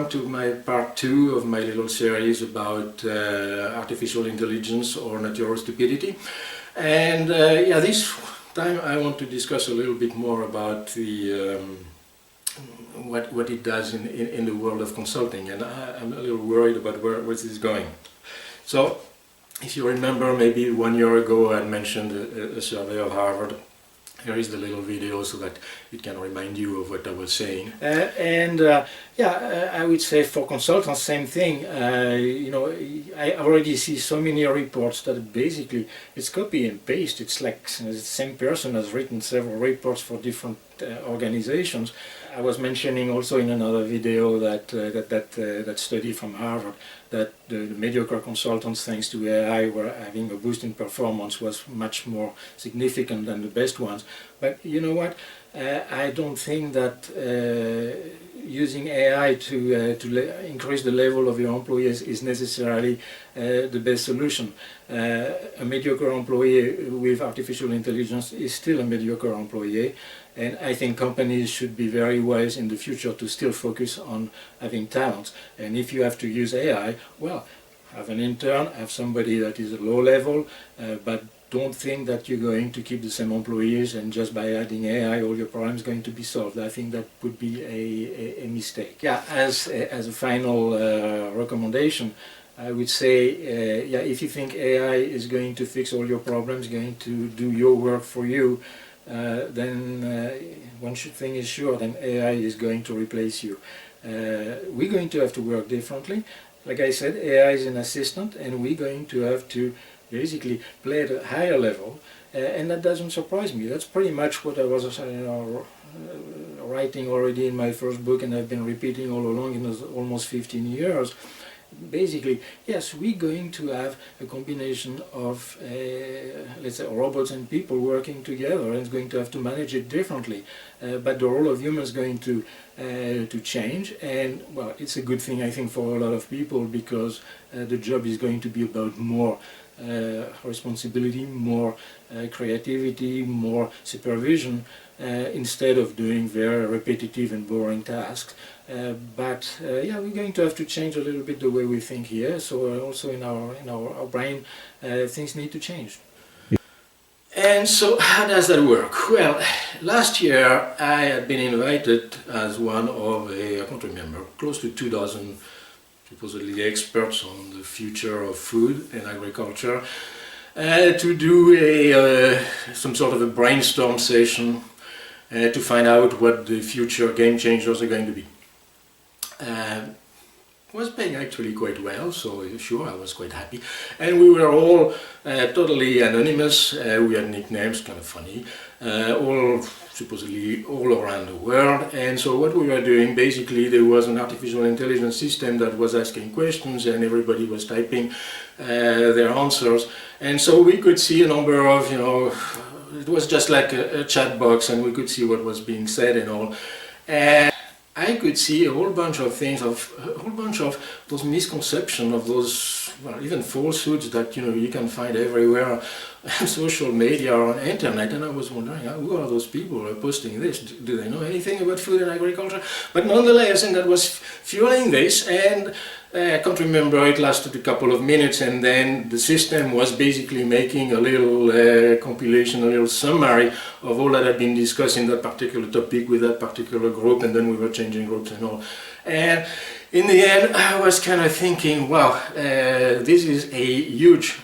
welcome to my part 2 of my little series about artificial intelligence or natural stupidity. And yeah, this time I want to discuss a little bit more about the what it does in the world of consulting, and I'm a little worried about where this is going. So, if you remember, maybe 1 year ago I mentioned a survey of Harvard. Here is the little video so that it can remind you of what I was saying. I would say for consultants, same thing. You know, I already see so many reports that basically it's copy and paste. It's like the same person has written several reports for different organizations. I was mentioning also in another video that that study from Harvard that the mediocre consultants, thanks to AI, were having a boost in performance was much more significant than the best ones. But you know what? I don't think that using AI to increase the level of your employees is necessarily the best solution. A mediocre employee with artificial intelligence is still a mediocre employee, and I think companies should be very wise in the future to still focus on having talents. And if you have to use AI, well, have an intern, have somebody that is at low level, but don't think that you're going to keep the same employees and just by adding AI all your problems are going to be solved. I think that would be a mistake. Yeah, as a final recommendation, I would say, yeah, if you think AI is going to fix all your problems, going to do your work for you, then one thing is sure, then AI is going to replace you. We're going to have to work differently. Like I said, AI is an assistant, and we're going to have to basically play at a higher level, and that doesn't surprise me. That's pretty much what I was writing already in my first book, and I've been repeating all along in almost 15 years. Basically, yes, we're going to have a combination of, let's say, robots and people working together, and it's going to have to manage it differently. But the role of humans is going to change, and well, it's a good thing, I think, for a lot of people, because the job is going to be about more responsibility, more creativity, more supervision, instead of doing very repetitive and boring tasks. Yeah, we're going to have to change a little bit the way we think here. So also in our brain, things need to change. And so how does that work? Well, last year I had been invited as one of I can't remember, close to 2,000 supposedly experts on the future of food and agriculture, to do some sort of a brainstorm session to find out what the future game changers are going to be. Was paying actually quite well, so sure, I was quite happy. And we were all totally anonymous. We had nicknames, kind of funny, all supposedly all around the world. And so what we were doing, basically, there was an artificial intelligence system that was asking questions, and everybody was typing their answers. And so we could see a number of, you know, it was just like a chat box, and we could see what was being said and all. And I could see a whole bunch of things, a whole bunch of those misconceptions, of those, well, even falsehoods that, you know, you can find everywhere on social media or on internet. And I was wondering, who are those people who are posting this? Do they know anything about food and agriculture? But nonetheless, and that was fueling this, and I can't remember, it lasted a couple of minutes, and then the system was basically making a little compilation, a little summary of all that had been discussed in that particular topic with that particular group, and then we were changing groups and all. And in the end, I was kind of thinking, wow, this is a huge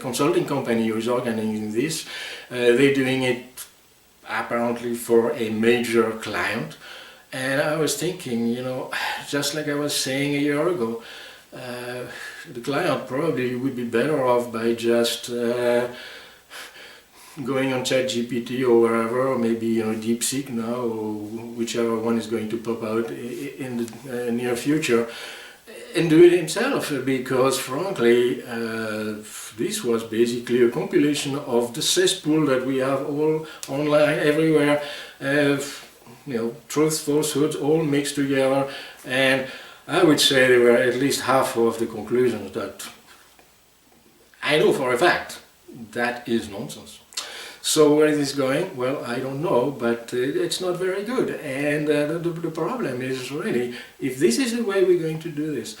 consulting company who is organizing this. They're doing it apparently for a major client. And I was thinking, you know, just like I was saying a year ago, the client probably would be better off by just going on ChatGPT or wherever, or maybe, you know, DeepSeek now, or whichever one is going to pop out in the near future, and do it himself, because frankly, this was basically a compilation of the cesspool that we have all online, everywhere. You know, truths, falsehoods, all mixed together, and I would say there were at least half of the conclusions that I know for a fact that is nonsense. So where is this going? Well, I don't know, but it's not very good. And the problem is really, if this is the way we're going to do this,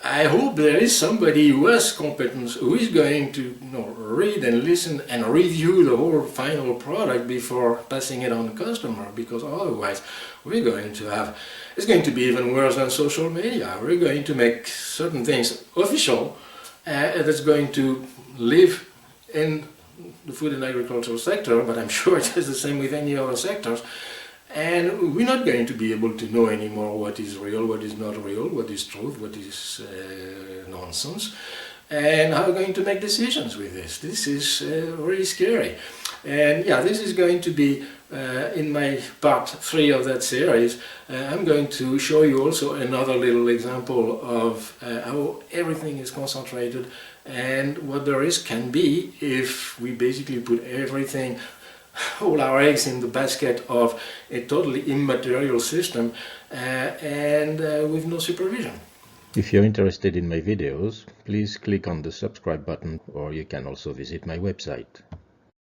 I hope there is somebody who has competence, who is going to read and listen and review the whole final product before passing it on to the customer, because otherwise we're going to have, it's going to be even worse than social media. We're going to make certain things official that's going to live in the food and agricultural sector, but I'm sure it is the same with any other sectors. And we're not going to be able to know anymore what is real, what is not real, what is truth, what is nonsense, and how we're going to make decisions with this. This is really scary. And yeah, this is going to be in my part 3 of that series. I'm going to show you also another little example of how everything is concentrated and what the risk can be if we basically put everything, all our eggs in the basket of a totally immaterial system and with no supervision. If you're interested in my videos, please click on the subscribe button, or you can also visit my website.